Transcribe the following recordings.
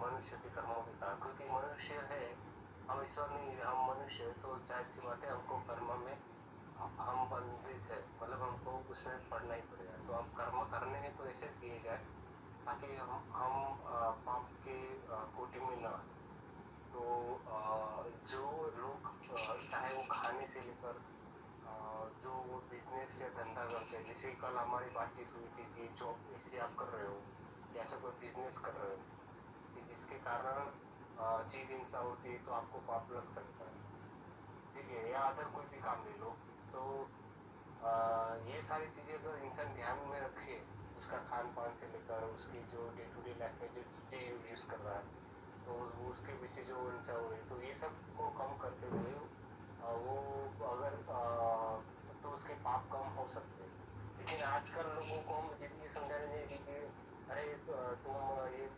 मनुष्य के कर्मों के कारण, क्योंकि मनुष्य है, हम ईश्वर नहीं, हम मनुष्य, तो जाहिर सी बात है हमको कर्म में हम बंधित है, मतलब हमको उसमें पढ़ना ही पड़ेगा। तो हम कर्म करने हैं तो ऐसे किए जाए ताकि हम पाप के कोटि में न आए। तो जो लोग चाहे वो खाने से लेकर जो वो बिजनेस या धंधा करते हैं, जैसे कल हमारी बातचीत हुई थी कि जॉब ऐसे आप कर रहे हो या ऐसा कोई बिजनेस कर रहे हो कि जिसके कारण जीव हिंसा होती है तो आपको पाप लग सकता है, ठीक है, या अदर कोई भी काम ले लो। तो ये सारी चीज़ें अगर इंसान ध्यान में रखे, उसका खान पान से लेकर उसकी जो डे टू डे लाइफ में जो चीज़ें यूज़ कर रहा है, तो उसके पीछे जो हिंसा हो रही है, तो ये सब को कम करते हुए वो अगर तो उसके पाप कम हो सकते हैं। लेकिन आजकल लोगों को हम ये समझाने नहीं कि अरे तुम ये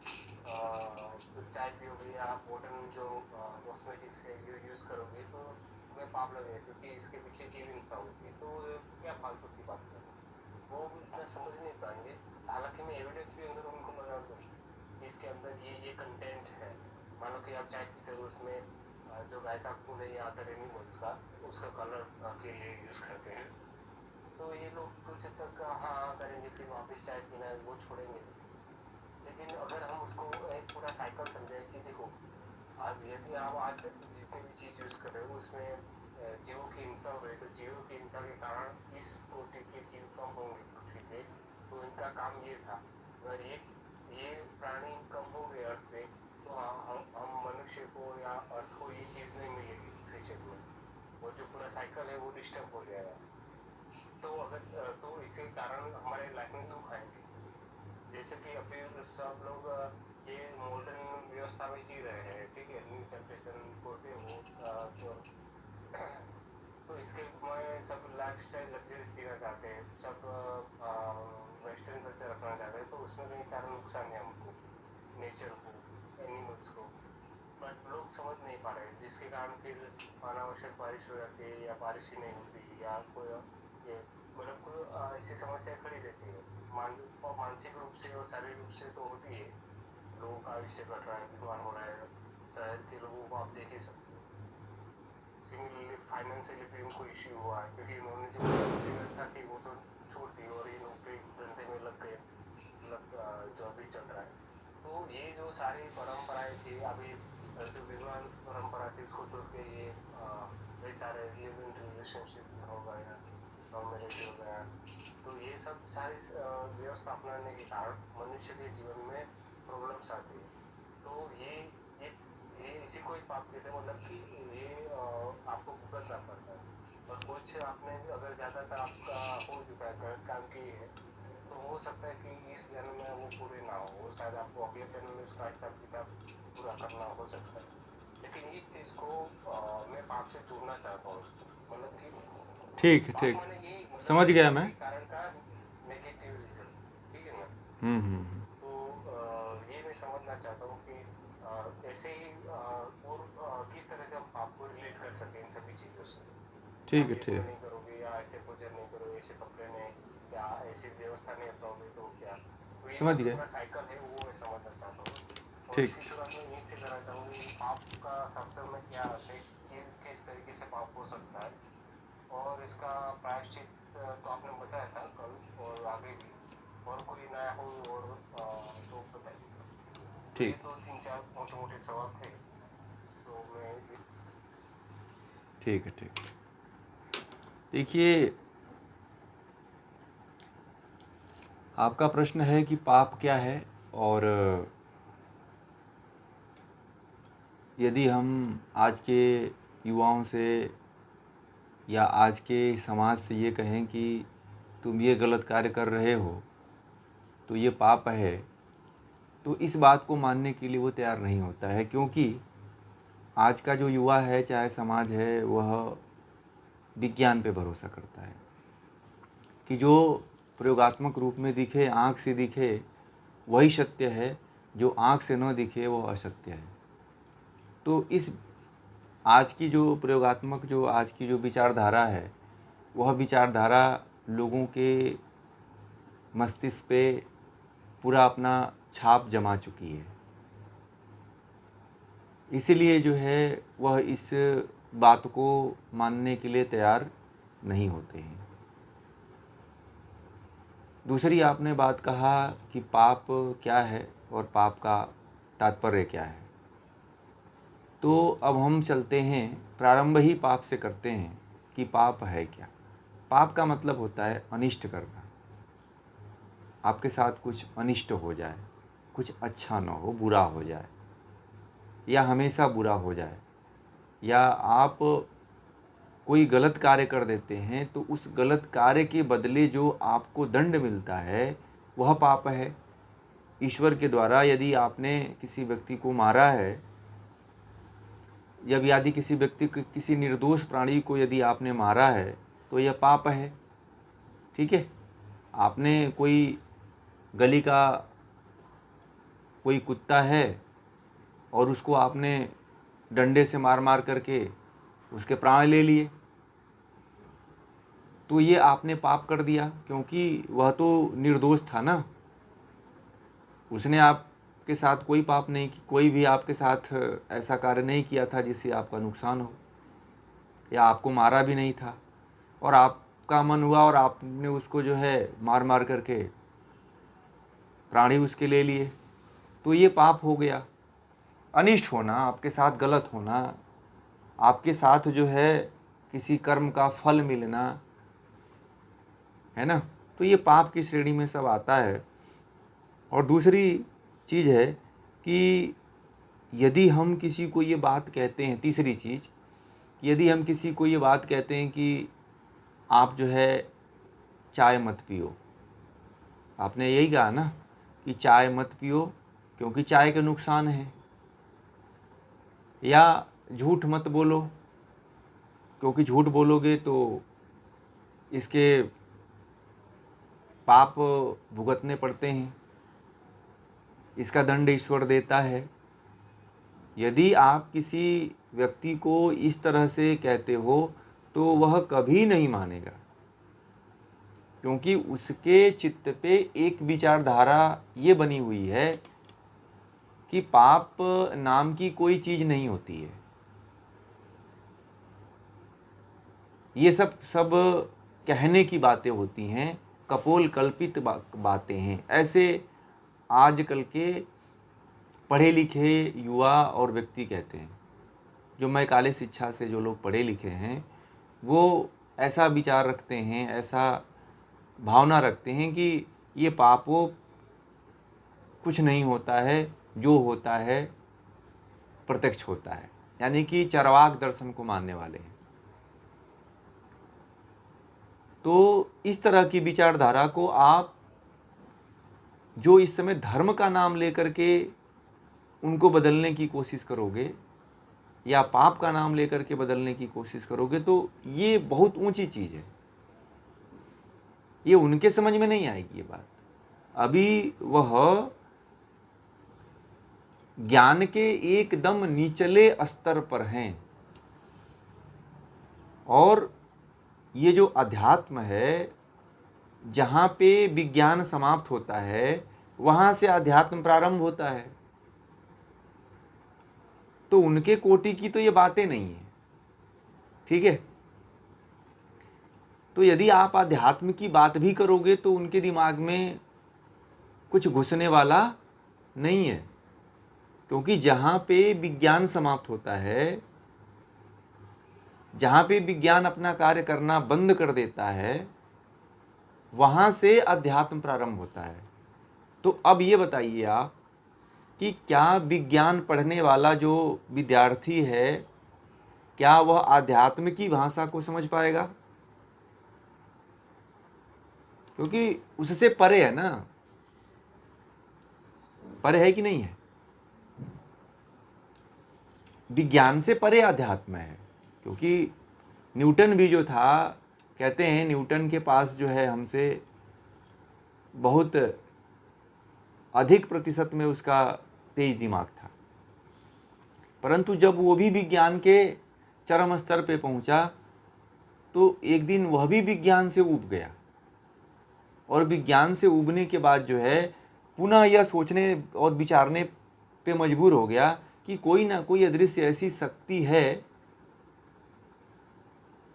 चाय पियोगे या मॉडर्न जो कॉस्मेटिक्स है ये यूज़ करोगे तो तुम्हें पाप लगेगा, क्योंकि इसके पीछे जीव हिंसा होती है। तो क्या फालतू की बात कर रहे हैं, वो इतना समझ नहीं पाएंगे। हालांकि मैं एविडेंस भी अगर उनको लगा दूँ कि इसके अंदर ये कंटेंट है, मान लो कि आप चाय पीते हो, उसमें जो गाय का खून है या अदर एनिमल्स का, उसका कलर के लिए यूज़ करते हैं, तो ये लोग कुछ हद तक हाँ हाँ करेंगे, फिर वापस चाय पीना है वो छोड़ेंगे। लेकिन अगर हम उसको एक पूरा साइकिल समझे कि देखो, अब यदि आप आज जितनी भी चीज़ यूज़ कर रहे हो उसमें जीवों की हिंसा हो रही है, तो जीवों की हिंसा के कारण इस कोटि के जीव कम होंगे पृथ्वी पे, तो इनका काम ये था। अगर ये प्राणी कम हो गए अर्थ पे, तो हम मनुष्य को या अर्थ को ये चीज़ नहीं मिलेगी फ्यूचर में, वो जो पूरा साइकिल है वो डिस्टर्ब हो जाएगा। तो अगर तो इसके कारण हमारे लाइफ में दुख आएंगे। जैसे कि अभी सब लोग ये मॉडर्न व्यवस्था में जी रहे हैं, ठीक है, न्यू जनरेशन बोलते हैं वो तो इसके में सब लाइफ स्टाइल लग्जरीज जीना चाहते हैं, सब वेस्टर्न कल्चर रखना चाहते हैं, तो उसमें कई सारे नुकसान है हमको, नेचर को, एनिमल्स को, बट लोग समझ नहीं पा रहे, जिसके कारण फिर अनावश्यक बारिश हो जाती है या बारिश ही नहीं होती, या कोई ये मतलब कोई ऐसी समस्या खड़ी रहती है। मानसिक रूप से और शारीरिक रूप से तो होती है, लोगों का आयुष्य घट रहा है, बीमार हो रहा है, शहर के लोगों को आप देख ही सकते हो। सिमिलरली फाइनेंशियली भी उनको इश्यू हुआ है, क्योंकि उन्होंने जो व्यवस्था थी वो तो छोड़ दी और ये नौकरी धंधे में लग गए, जो अभी चल रहा है। तो ये जो सारी परंपराएं थी, अभी जो विवाह परंपरा थी उसको छोड़ के ये कई सारे लिव इन रिलेशनशिप हो गया, लव मैरिज हो गया, तो ये सब सारी व्यवस्था अपनाने के कारण मनुष्य के जीवन में प्रॉब्लम्स आती है। तो ये ये इसी को ही पाप कहते हैं, मतलब कि ये आपको भुगतना पड़ता है। और कुछ आपने अगर ज़्यादातर आपका हो चुका है गलत काम की है, तो हो सकता है कि इस जन्म में वो पूरे ना हो, वो शायद आपको अगले जन्म में उसका हिसाब किताब पूरा करना हो सकता है। लेकिन इस चीज़ को मैं पाप से जोड़ना चाहता हूँ, मतलब कि ठीक पाप ठीक, माने यही, मतलब समझ गया मैं। कोई कारण का नेगेटिव रिजल्ट, ठीक है ना। हम्म। तो ये मैं समझना चाहता हूँ कि ऐसे ही और किस तरह से हम पाप को रिलेट कर सकते हैं इन सभी चीज़ों से, कि ठीक आप है ये ठीक गुनाह है। नहीं करोगे या ऐसे भोजन नहीं करोगे, ऐसे कपड़े नहीं, या ऐसी व्यवस्था नहीं अपनाओगे तो क्या। तो ये समझ जो गए। पूरा साइकिल है वो मैं समझना चाहता हूँ। और ठीक। इसकी शुरुआत में यहीं से करना चाहूँगी, पाप का शास्त्र में क्या अर्थ है, किस तरीके से पाप हो सकता है, और इसका प्रायश्चित तो आपने बताया था कल और आगे भी, और कोई नया हो और तो बताइएगा। तो ये ठीक। तो 3-4 मोटे मोटे सवाल थे, तो मैं ठीक है ठीक। देखिए, आपका प्रश्न है कि पाप क्या है, और यदि हम आज के युवाओं से या आज के समाज से ये कहें कि तुम ये गलत कार्य कर रहे हो तो ये पाप है, तो इस बात को मानने के लिए वो तैयार नहीं होता है, क्योंकि आज का जो युवा है, चाहे समाज है, वह विज्ञान पे भरोसा करता है कि जो प्रयोगात्मक रूप में दिखे, आँख से दिखे, वही सत्य है, जो आँख से न दिखे वो असत्य है। तो इस आज की जो प्रयोगात्मक, जो आज की जो विचारधारा है, वह विचारधारा लोगों के मस्तिष्क पे पूरा अपना छाप जमा चुकी है। इसीलिए जो है वह इस बात को मानने के लिए तैयार नहीं होते हैं। दूसरी आपने बात कहा कि पाप क्या है और पाप का तात्पर्य क्या है। तो अब हम चलते हैं, प्रारंभ ही पाप से करते हैं कि पाप है क्या। पाप का मतलब होता है अनिष्ट करना। आपके साथ कुछ अनिष्ट हो जाए, कुछ अच्छा ना हो, बुरा हो जाए, या हमेशा बुरा हो जाए, या आप कोई गलत कार्य कर देते हैं तो उस गलत कार्य के बदले जो आपको दंड मिलता है वह पाप है। ईश्वर के द्वारा यदि आपने किसी व्यक्ति को मारा है, जब यदि किसी व्यक्ति को, किसी निर्दोष प्राणी को यदि आपने मारा है तो यह पाप है। ठीक है, आपने कोई गली का कोई कुत्ता है और उसको आपने डंडे से मार मार करके उसके प्राण ले लिए, तो ये आपने पाप कर दिया, क्योंकि वह तो निर्दोष था ना। उसने आपके साथ कोई पाप नहीं, कोई भी आपके साथ ऐसा कार्य नहीं किया था जिससे आपका नुकसान हो, या आपको मारा भी नहीं था, और आपका मन हुआ और आपने उसको जो है मार मार करके प्राणी उसके ले लिए, तो ये पाप हो गया। अनिष्ट होना, आपके साथ गलत होना, आपके साथ जो है किसी कर्म का फल मिलना, है ना, तो ये पाप की श्रेणी में सब आता है। और दूसरी चीज़ है कि यदि हम किसी को ये बात कहते हैं, तीसरी चीज़, यदि हम किसी को ये बात कहते हैं कि आप जो है चाय मत पियो, आपने यही कहा ना कि चाय मत पियो क्योंकि चाय के नुकसान है, या झूठ मत बोलो क्योंकि झूठ बोलोगे तो इसके पाप भुगतने पड़ते हैं, इसका दंड ईश्वर देता है। यदि आप किसी व्यक्ति को इस तरह से कहते हो तो वह कभी नहीं मानेगा, क्योंकि उसके चित्त पे एक विचारधारा ये बनी हुई है कि पाप नाम की कोई चीज़ नहीं होती है। ये सब कहने की बातें होती हैं, कपोल कल्पित बातें हैं। ऐसे आजकल के पढ़े लिखे युवा और व्यक्ति कहते हैं, जो मैं काले शिक्षा से जो लोग पढ़े लिखे हैं वो ऐसा विचार रखते हैं, ऐसा भावना रखते हैं कि ये पापों कुछ नहीं होता है, जो होता है प्रत्यक्ष होता है, यानी कि चरवाक दर्शन को मानने वाले हैं। तो इस तरह की विचारधारा को आप जो इस समय धर्म का नाम लेकर के उनको बदलने की कोशिश करोगे, या पाप का नाम लेकर के बदलने की कोशिश करोगे, तो ये बहुत ऊंची चीज़ है, ये उनके समझ में नहीं आएगी ये बात। अभी वह ज्ञान के एकदम निचले स्तर पर हैं, और ये जो अध्यात्म है, जहाँ पे विज्ञान समाप्त होता है वहाँ से अध्यात्म प्रारंभ होता है। तो उनके कोटि की तो ये बातें नहीं है। ठीक है, तो यदि आप अध्यात्म की बात भी करोगे तो उनके दिमाग में कुछ घुसने वाला नहीं है, क्योंकि जहाँ पे विज्ञान समाप्त होता है, जहाँ पे विज्ञान अपना कार्य करना बंद कर देता है, वहाँ से अध्यात्म प्रारंभ होता है। तो अब ये बताइए आप कि क्या विज्ञान पढ़ने वाला जो विद्यार्थी है, क्या वह आध्यात्म की भाषा को समझ पाएगा? क्योंकि उससे परे है ना, परे है कि नहीं है? विज्ञान से परे अध्यात्म है। क्योंकि न्यूटन भी जो था, कहते हैं न्यूटन के पास जो है हमसे बहुत अधिक प्रतिशत में उसका तेज दिमाग था, परंतु जब वो भी विज्ञान के चरम स्तर पे पहुंचा तो एक दिन वह भी विज्ञान से ऊब गया, और विज्ञान से ऊबने के बाद जो है पुनः यह सोचने और विचारने पे मजबूर हो गया कि कोई ना कोई अदृश्य ऐसी शक्ति है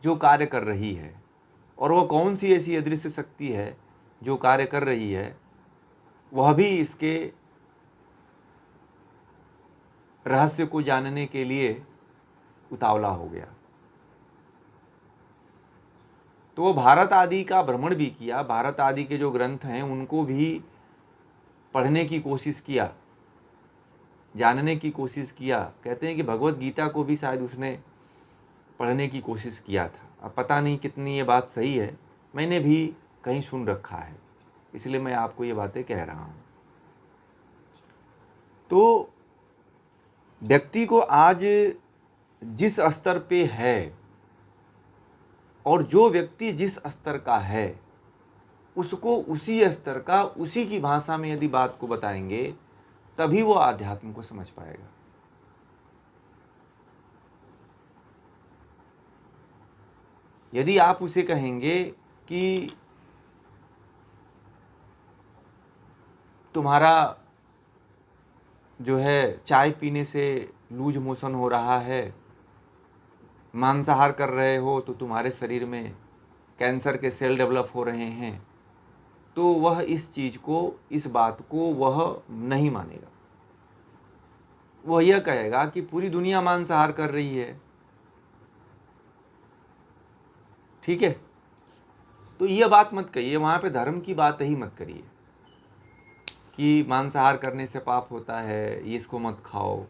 जो कार्य कर रही है, और वह कौन सी ऐसी अदृश्य शक्ति है जो कार्य कर रही है, वह भी इसके रहस्य को जानने के लिए उतावला हो गया। तो वो भारत आदि का भ्रमण भी किया, भारत आदि के जो ग्रंथ हैं उनको भी पढ़ने की कोशिश किया, जानने की कोशिश किया। कहते हैं कि भगवत गीता को भी शायद उसने पढ़ने की कोशिश किया था। अब पता नहीं कितनी ये बात सही है, मैंने भी कहीं सुन रखा है, इसलिए मैं आपको ये बातें कह रहा हूँ। तो व्यक्ति को आज जिस स्तर पे है, और जो व्यक्ति जिस स्तर का है, उसको उसी स्तर का, उसी की भाषा में यदि बात को बताएंगे, तभी वो आध्यात्म को समझ पाएगा। यदि आप उसे कहेंगे कि तुम्हारा जो है चाय पीने से लूज मोशन हो रहा है, मांसाहार कर रहे हो तो तुम्हारे शरीर में कैंसर के सेल डेवलप हो रहे हैं, तो वह इस चीज़ को, इस बात को वह नहीं मानेगा। वह यह कहेगा कि पूरी दुनिया मांसाहार कर रही है, ठीक है, तो यह बात मत कहिए, वहाँ पे धर्म की बात ही मत करिए कि मांसाहार करने से पाप होता है, ये इसको मत खाओ।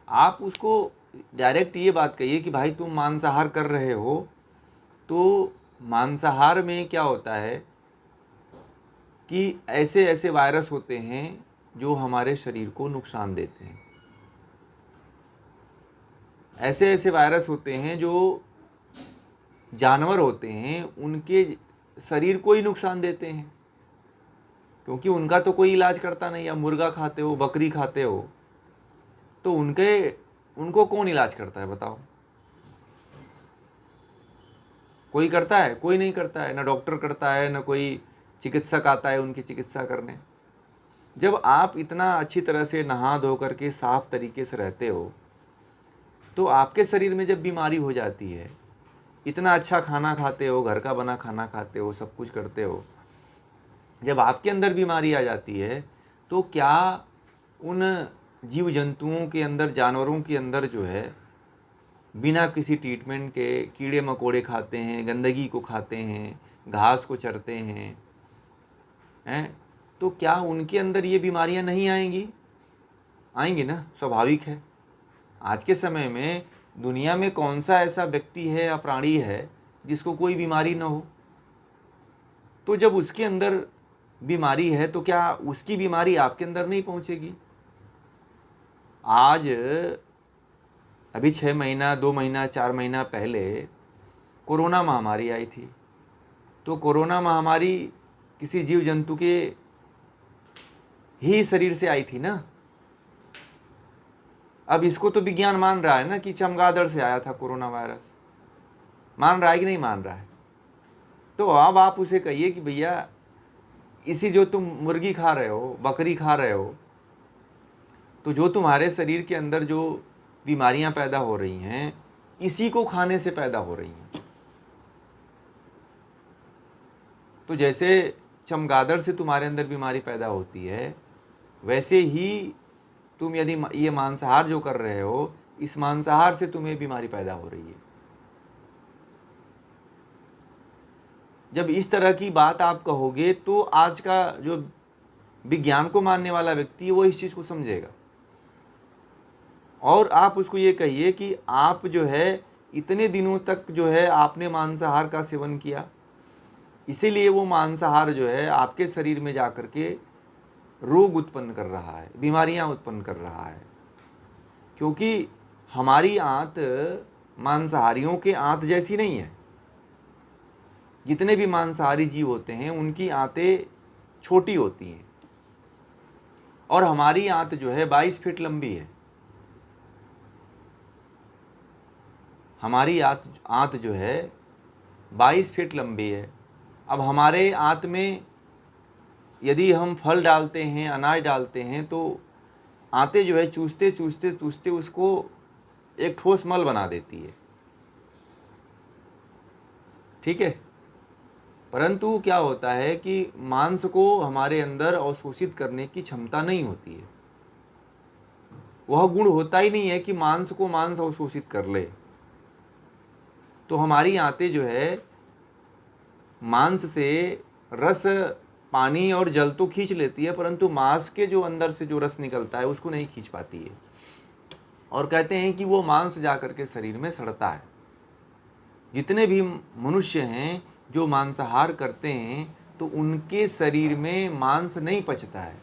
आप उसको डायरेक्ट ये बात कहिए कि भाई तुम मांसाहार कर रहे हो, तो मांसाहार में क्या होता है कि ऐसे ऐसे वायरस होते हैं जो हमारे शरीर को नुकसान देते हैं। ऐसे ऐसे वायरस होते हैं जो जानवर होते हैं उनके शरीर को ही नुकसान देते हैं, क्योंकि उनका तो कोई इलाज करता नहीं। अब मुर्गा खाते हो, बकरी खाते हो, तो उनको कौन इलाज करता है बताओ? कोई करता है? कोई नहीं करता है, ना डॉक्टर करता है, ना कोई चिकित्सक आता है उनकी चिकित्सा करने। जब आप इतना अच्छी तरह से नहा धो करके साफ तरीके से रहते हो, तो आपके शरीर में जब बीमारी हो जाती है, इतना अच्छा खाना खाते हो, घर का बना खाना खाते हो, सब कुछ करते हो, जब आपके अंदर बीमारी आ जाती है, तो क्या उन जीव जंतुओं के अंदर, जानवरों के अंदर जो है, बिना किसी ट्रीटमेंट के कीड़े मकोड़े खाते हैं, गंदगी को खाते हैं, घास को चरते हैं, तो क्या उनके अंदर ये बीमारियां नहीं आएंगी? आएंगी ना, स्वाभाविक है। आज के समय में दुनिया में कौन सा ऐसा व्यक्ति है या प्राणी है जिसको कोई बीमारी ना हो? तो जब उसके अंदर बीमारी है, तो क्या उसकी बीमारी आपके अंदर नहीं पहुंचेगी? आज अभी 6 महीना, 2 महीना, 4 महीना पहले कोरोना महामारी आई थी। तो कोरोना महामारी किसी जीव जंतु के ही शरीर से आई थी ना। अब इसको तो विज्ञान मान रहा है ना कि चमगादड़ से आया था कोरोना वायरस। मान रहा है कि नहीं मान रहा है? तो अब आप उसे कहिए कि भैया, इसी जो तुम मुर्गी खा रहे हो, बकरी खा रहे हो, तो जो तुम्हारे शरीर के अंदर जो बीमारियां पैदा हो रही हैं, इसी को खाने से पैदा हो रही हैं। तो जैसे चमगादड़ से तुम्हारे अंदर बीमारी पैदा होती है, वैसे ही तुम यदि ये मांसाहार जो कर रहे हो, इस मांसाहार से तुम्हें बीमारी पैदा हो रही है। जब इस तरह की बात आप कहोगे, तो आज का जो विज्ञान को मानने वाला व्यक्ति है वो इस चीज़ को समझेगा। और आप उसको ये कहिए कि आप जो है इतने दिनों तक जो है आपने मांसाहार का सेवन किया, इसीलिए वो मांसाहार जो है आपके शरीर में जा कर के रोग उत्पन्न कर रहा है, बीमारियां उत्पन्न कर रहा है। क्योंकि हमारी आंत मांसाहारियों के आंत जैसी नहीं है। जितने भी मांसाहारी जीव होते हैं उनकी आंतें छोटी होती हैं, और हमारी आंत जो है 22 फीट लंबी है। हमारी आंत जो है 22 फीट लंबी है। अब हमारे आंत में यदि हम फल डालते हैं, अनाज डालते हैं, तो आंतें जो है चूसते चूसते चूसते उसको एक ठोस मल बना देती है, ठीक है। परंतु क्या होता है कि मांस को हमारे अंदर अवशोषित करने की क्षमता नहीं होती है। वह गुण होता ही नहीं है कि मांस को मांस अवशोषित कर ले। तो हमारी आंतें जो है मांस से रस, पानी और जल तो खींच लेती है, परंतु मांस के जो अंदर से जो रस निकलता है उसको नहीं खींच पाती है। और कहते हैं कि वो मांस जाकर के शरीर में सड़ता है। जितने भी मनुष्य हैं जो मांसाहार करते हैं तो उनके शरीर में मांस नहीं पचता है।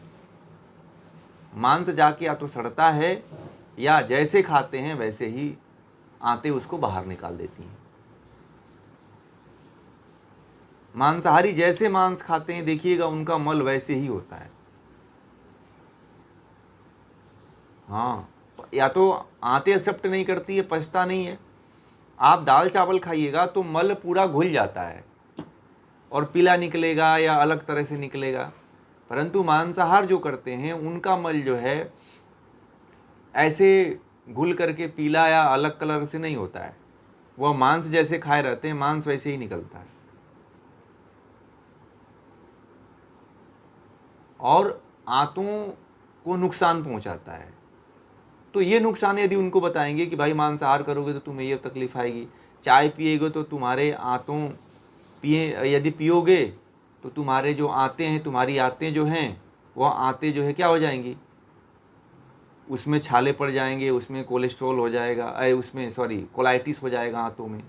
मांस जाके या तो सड़ता है या जैसे खाते हैं वैसे ही आंतें उसको बाहर निकाल देती हैं। मांसाहारी जैसे मांस खाते हैं देखिएगा उनका मल वैसे ही होता है। हाँ, या तो आंतें एक्सेप्ट नहीं करती है, पचता नहीं है। आप दाल चावल खाइएगा तो मल पूरा घुल जाता है और पीला निकलेगा या अलग तरह से निकलेगा। परंतु मांसाहार जो करते हैं उनका मल जो है ऐसे घुल करके पीला या अलग कलर से नहीं होता है। वह मांस जैसे खाए रहते हैं, मांस वैसे ही निकलता है। और आंतों को नुकसान पहुंचाता है। तो ये नुकसान यदि उनको बताएंगे कि भाई मांसाहार करोगे तो तुम्हें ये तकलीफ आएगी, चाय पिएगे तो तुम्हारे आंतों यदि पियोगे तो तुम्हारे जो आंतें हैं, तुम्हारी आंतें जो हैं वह आंतें जो है क्या हो जाएंगी, उसमें छाले पड़ जाएंगे, उसमें कोलेस्ट्रॉल हो जाएगा, उसमें कोलाइटिस हो जाएगा आंतों में।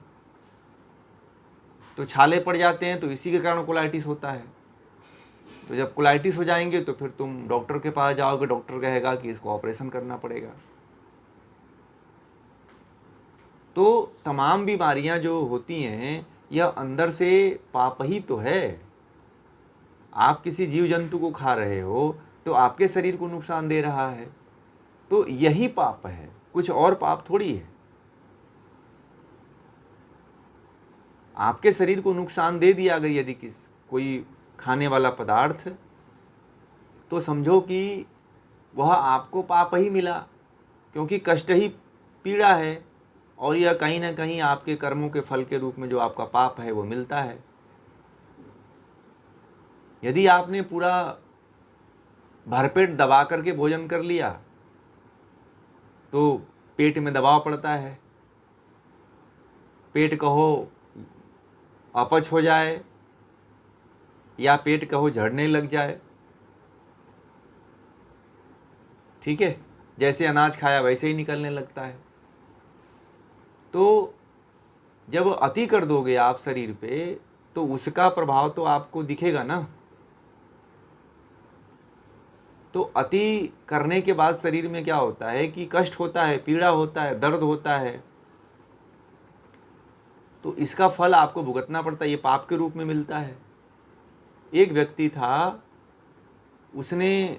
तो छाले पड़ जाते हैं तो इसी के कारण कोलाइटिस होता है। तो जब कोलाइटिस हो जाएंगे तो फिर तुम डॉक्टर के पास जाओगे, डॉक्टर कहेगा कि इसको ऑपरेशन करना पड़ेगा। तो तमाम बीमारियां जो होती हैं यह अंदर से पाप ही तो है। आप किसी जीव जंतु को खा रहे हो तो आपके शरीर को नुकसान दे रहा है, तो यही पाप है, कुछ और पाप थोड़ी है। आपके शरीर को नुकसान दे दिया गया यदि कोई खाने वाला पदार्थ, तो समझो कि वह आपको पाप ही मिला, क्योंकि कष्ट ही पीड़ा है और यह कहीं ना कहीं आपके कर्मों के फल के रूप में जो आपका पाप है वो मिलता है। यदि आपने पूरा भरपेट दबा करके भोजन कर लिया तो पेट में दबाव पड़ता है, पेट कहो अपच हो जाए या पेट कहो झड़ने लग जाए, ठीक है। जैसे अनाज खाया वैसे ही निकलने लगता है। तो जब अति कर दोगे आप शरीर पे तो उसका प्रभाव तो आपको दिखेगा ना। तो अति करने के बाद शरीर में क्या होता है कि कष्ट होता है, पीड़ा होता है, दर्द होता है। तो इसका फल आपको भुगतना पड़ता है, ये पाप के रूप में मिलता है। एक व्यक्ति था, उसने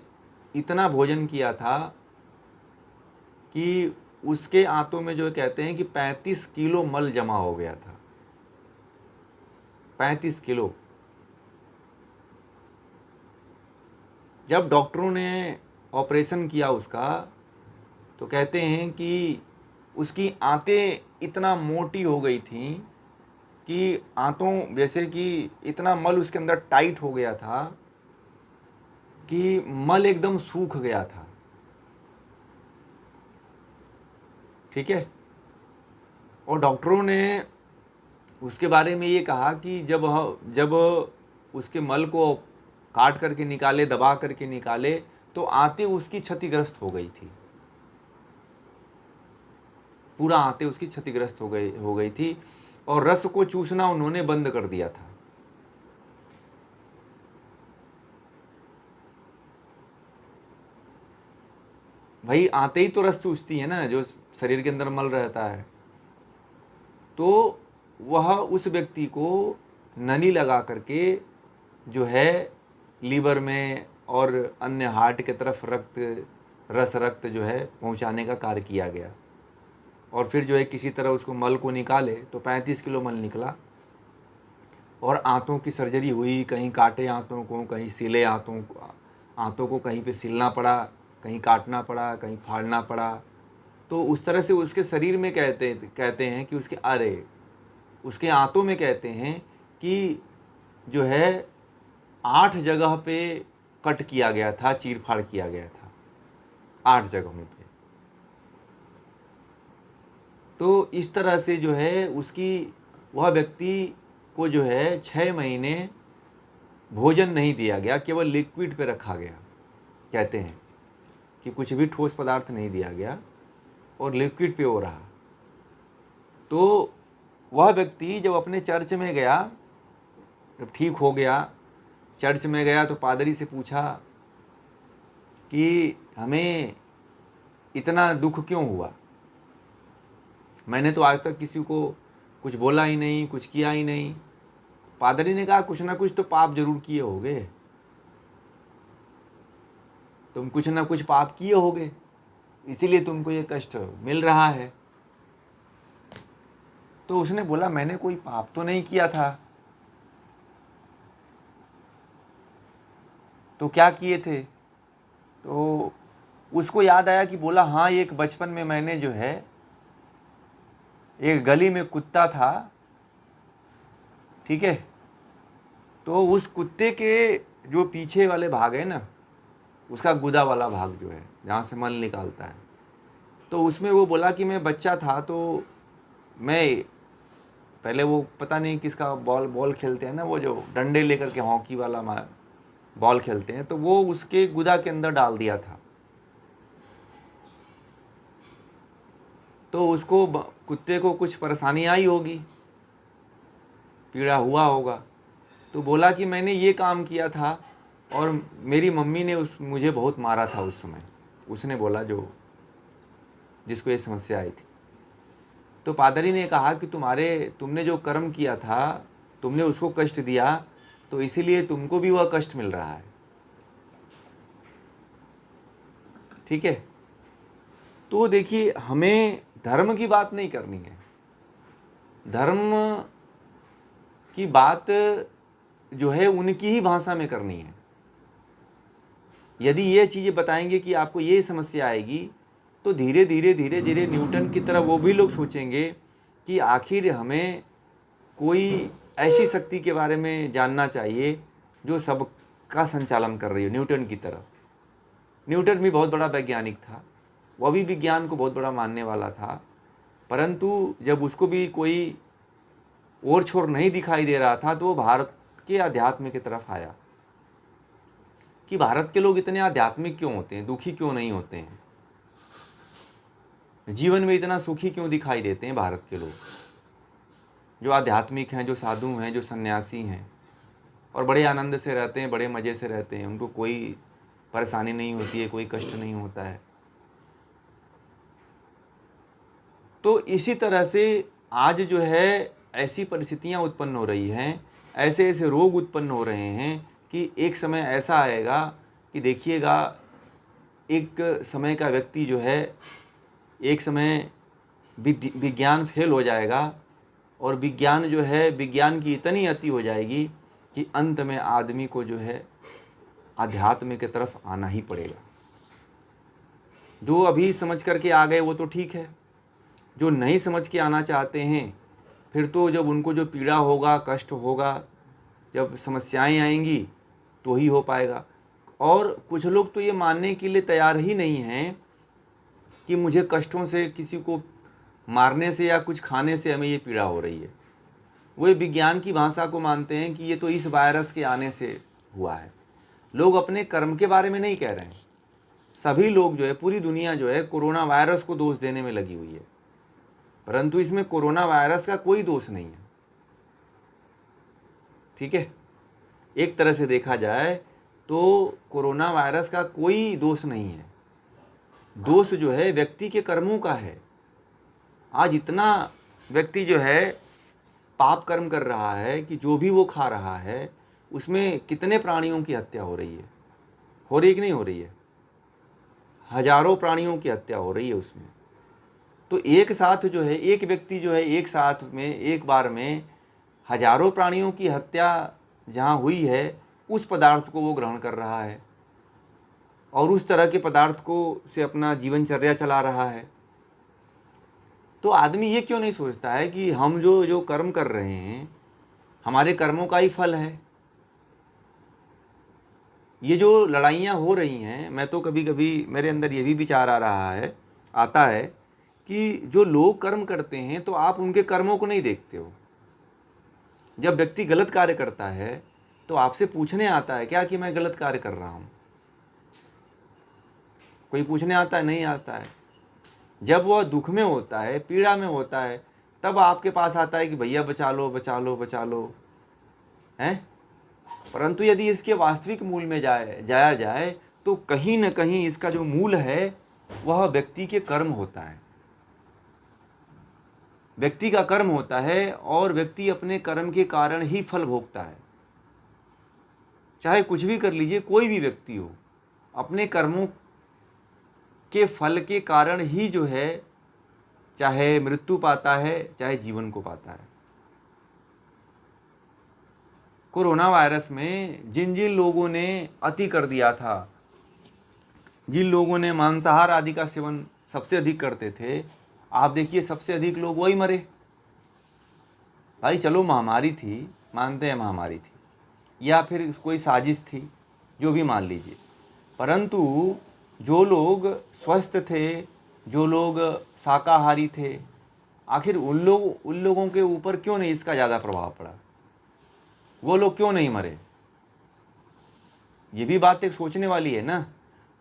इतना भोजन किया था कि उसके आंतों में जो कहते हैं कि 35 किलो मल जमा हो गया था। 35 किलो। जब डॉक्टरों ने ऑपरेशन किया उसका तो कहते हैं कि उसकी आंतें इतना मोटी हो गई थी कि आंतों जैसे कि इतना मल उसके अंदर टाइट हो गया था कि मल एकदम सूख गया था, ठीक है। और डॉक्टरों ने उसके बारे में ये कहा कि जब उसके मल को काट करके निकाले, दबा करके निकाले, तो आंतें उसकी क्षतिग्रस्त हो गई थी, पूरा आंतें उसकी क्षतिग्रस्त हो गई थी और रस को चूसना उन्होंने बंद कर दिया था। भाई आंतें ही तो रस चूसती है ना, जो शरीर के अंदर मल रहता है। तो वह उस व्यक्ति को नली लगा करके जो है लीवर में और अन्य हार्ट के तरफ रक्त जो है पहुंचाने का कार्य किया गया। और फिर जो है किसी तरह उसको मल को निकाले तो 35 किलो मल निकला। और आंतों की सर्जरी हुई, कहीं काटे आंतों को, कहीं सिले आंतों को, कहीं पे सिलना पड़ा, कहीं काटना पड़ा, कहीं फाड़ना पड़ा। तो उस तरह से उसके शरीर में कहते हैं कि उसके आंतों में कहते हैं कि जो है 8 जगह पे कट किया गया था, चीर फाड़ किया गया था 8 जगहों पे। तो इस तरह से जो है वह व्यक्ति को जो है 6 महीने भोजन नहीं दिया गया, केवल लिक्विड पे रखा गया। कहते हैं कि कुछ भी ठोस पदार्थ नहीं दिया गया और लिक्विड पे हो रहा। तो वह व्यक्ति जब अपने चर्च में गया, जब ठीक हो गया, चर्च में गया तो पादरी से पूछा कि हमें इतना दुख क्यों हुआ, मैंने तो आज तक किसी को कुछ बोला ही नहीं, कुछ किया ही नहीं। पादरी ने कहा कुछ ना कुछ तो पाप जरूर किए होगे, तुम कुछ ना कुछ पाप किए होगे, इसीलिए तुमको ये कष्ट मिल रहा है। तो उसने बोला मैंने कोई पाप तो नहीं किया था। तो क्या किए थे? तो उसको याद आया कि बोला हाँ, एक बचपन में मैंने जो है एक गली में कुत्ता था, ठीक है, तो उस कुत्ते के जो पीछे वाले भाग है ना, उसका गुदा वाला भाग जो है जहाँ से मल निकालता है, तो उसमें वो बोला कि मैं बच्चा था तो मैं पहले वो पता नहीं किसका बॉल खेलते हैं ना, वो जो डंडे लेकर के हॉकी वाला बॉल खेलते हैं, तो वो उसके गुदा के अंदर डाल दिया था। तो उसको कुत्ते को कुछ परेशानी आई होगी, पीड़ा हुआ होगा, तो बोला कि मैंने ये काम किया था और मेरी मम्मी ने मुझे बहुत मारा था उस समय। उसने बोला जिसको ये समस्या आई थी। तो पादरी ने कहा कि तुमने जो कर्म किया था, तुमने उसको कष्ट दिया, तो इसीलिए तुमको भी वह कष्ट मिल रहा है, ठीक है। तो देखिए, हमें धर्म की बात नहीं करनी है, धर्म की बात जो है उनकी ही भाषा में करनी है। यदि ये चीज़ें बताएंगे कि आपको ये समस्या आएगी, तो धीरे धीरे न्यूटन की तरह वो भी लोग सोचेंगे कि आखिर हमें कोई ऐसी शक्ति के बारे में जानना चाहिए जो सबका संचालन कर रही हो, न्यूटन की तरह। न्यूटन भी बहुत बड़ा वैज्ञानिक था, वह भी विज्ञान को बहुत बड़ा मानने वाला था, परंतु जब उसको भी कोई और छोर नहीं दिखाई दे रहा था तो वो भारत के अध्यात्म की तरफ आया कि भारत के लोग इतने आध्यात्मिक क्यों होते हैं, दुखी क्यों नहीं होते हैं, जीवन में इतना सुखी क्यों दिखाई देते हैं भारत के लोग, जो आध्यात्मिक हैं, जो साधु हैं, जो सन्यासी हैं और बड़े आनंद से रहते हैं, बड़े मज़े से रहते हैं, उनको कोई परेशानी नहीं होती है, कोई कष्ट नहीं होता है। तो इसी तरह से आज जो है ऐसी परिस्थितियां उत्पन्न हो रही हैं, ऐसे ऐसे रोग उत्पन्न हो रहे हैं कि एक समय ऐसा आएगा कि देखिएगा, एक समय का व्यक्ति जो है एक समय विज्ञान फेल हो जाएगा और विज्ञान जो है, विज्ञान की इतनी अति हो जाएगी कि अंत में आदमी को जो है आध्यात्म की तरफ आना ही पड़ेगा। जो अभी समझ करके आ गए वो तो ठीक है, जो नहीं समझ के आना चाहते हैं, फिर तो जब उनको जो पीड़ा होगा, कष्ट होगा, जब समस्याएं आएंगी तो ही हो पाएगा। और कुछ लोग तो ये मानने के लिए तैयार ही नहीं हैं कि मुझे कष्टों से, किसी को मारने से या कुछ खाने से हमें ये पीड़ा हो रही है। वो विज्ञान की भाषा को मानते हैं कि ये तो इस वायरस के आने से हुआ है। लोग अपने कर्म के बारे में नहीं कह रहे हैं। सभी लोग जो है, पूरी दुनिया जो है कोरोना वायरस को दोष देने में लगी हुई है, परंतु इसमें कोरोना वायरस का कोई दोष नहीं है, ठीक है। एक तरह से देखा जाए तो कोरोना वायरस का कोई दोष नहीं है, दोष जो है व्यक्ति के कर्मों का है। आज इतना व्यक्ति जो है पाप कर्म कर रहा है कि जो भी वो खा रहा है उसमें कितने प्राणियों की हत्या हो रही है कि नहीं हो रही है? हजारों प्राणियों की हत्या हो रही है उसमें। तो एक साथ जो है, एक व्यक्ति जो है एक साथ में, एक बार में हजारों प्राणियों की हत्या जहाँ हुई है, उस पदार्थ को वो ग्रहण कर रहा है। और उस तरह के पदार्थ को से अपना जीवनचर्या चला रहा है, तो आदमी ये क्यों नहीं सोचता है कि हम जो जो कर्म कर रहे हैं हमारे कर्मों का ही फल है। ये जो लड़ाइयाँ हो रही हैं, मैं तो कभी कभी मेरे अंदर ये भी विचार आता है कि जो लोग कर्म करते हैं तो आप उनके कर्मों को नहीं देखते हो। जब व्यक्ति गलत कार्य करता है तो आपसे पूछने आता है क्या कि मैं गलत कार्य कर रहा हूँ? कोई पूछने आता है? नहीं आता है। जब वह दुख में होता है, पीड़ा में होता है, तब आपके पास आता है कि भैया बचा लो बचा लो बचा लो, हैं? परंतु यदि इसके वास्तविक मूल में जाया जाए तो कहीं न कहीं इसका जो मूल है वह व्यक्ति के कर्म होता है, व्यक्ति का कर्म होता है, और व्यक्ति अपने कर्म के कारण ही फल भोगता है। चाहे कुछ भी कर लीजिए, कोई भी व्यक्ति हो, अपने कर्मों के फल के कारण ही जो है चाहे मृत्यु पाता है चाहे जीवन को पाता है। कोरोना वायरस में जिन जिन लोगों ने अति कर दिया था, जिन लोगों ने मांसाहार आदि का सेवन सबसे अधिक करते थे, आप देखिए सबसे अधिक लोग वही मरे। भाई चलो महामारी थी, मानते हैं महामारी थी, या फिर कोई साजिश थी, जो भी मान लीजिए, परंतु जो लोग स्वस्थ थे, जो लोग शाकाहारी थे, आखिर उन लोगों के ऊपर क्यों नहीं इसका ज़्यादा प्रभाव पड़ा? वो लोग क्यों नहीं मरे? ये भी बात एक सोचने वाली है ना।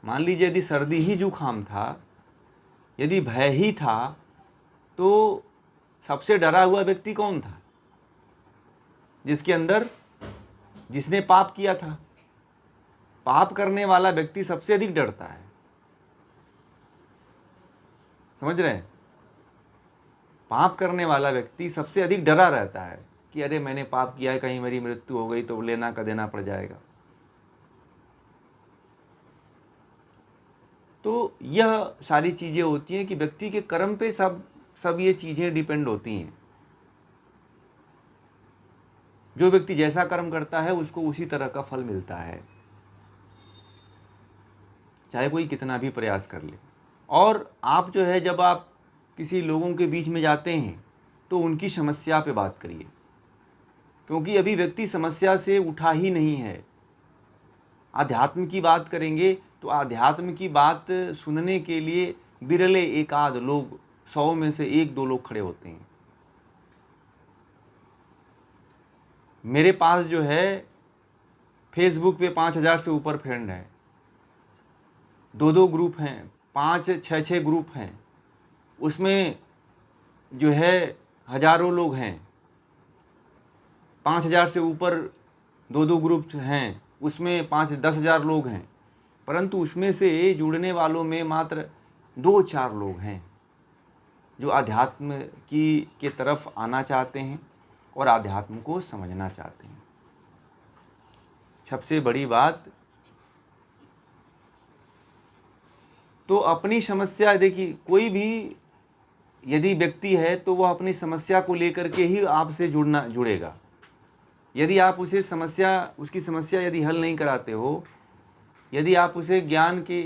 मान लीजिए यदि सर्दी ही जुकाम था, यदि भय ही था, तो सबसे डरा हुआ व्यक्ति कौन था? जिसने पाप किया था। पाप करने वाला व्यक्ति सबसे अधिक डरता है, समझ रहे हैं? पाप करने वाला व्यक्ति सबसे अधिक डरा रहता है कि अरे मैंने पाप किया है, कहीं मेरी मृत्यु हो गई तो लेना का देना पड़ जाएगा। तो यह सारी चीज़ें होती हैं कि व्यक्ति के कर्म पे सब ये चीज़ें डिपेंड होती हैं। जो व्यक्ति जैसा कर्म करता है उसको उसी तरह का फल मिलता है, चाहे कोई कितना भी प्रयास कर ले। और आप जो है जब आप किसी लोगों के बीच में जाते हैं तो उनकी समस्या पे बात करिए, क्योंकि अभी व्यक्ति समस्या से उठा ही नहीं है। आध्यात्म की बात करेंगे तो आध्यात्म की बात सुनने के लिए बिरले एक आध लोग, 100 में से 1-2 लोग खड़े होते हैं। मेरे पास जो है फेसबुक पे 5000 से ऊपर फ्रेंड हैं, 2-2 ग्रुप हैं, 5-6 ग्रुप हैं, उसमें जो है हजारों लोग हैं। 5000 से ऊपर 2-2 ग्रुप हैं, उसमें 5-10 हज़ार लोग हैं, परंतु उसमें से जुड़ने वालों में मात्र 2-4 लोग हैं जो आध्यात्म के तरफ आना चाहते हैं और आध्यात्म को समझना चाहते हैं। सबसे बड़ी बात तो अपनी समस्या, देखिए कोई भी यदि व्यक्ति है तो वह अपनी समस्या को लेकर के ही आपसे जुड़ेगा। यदि आप उसकी समस्या यदि हल नहीं कराते हो, यदि आप उसे ज्ञान के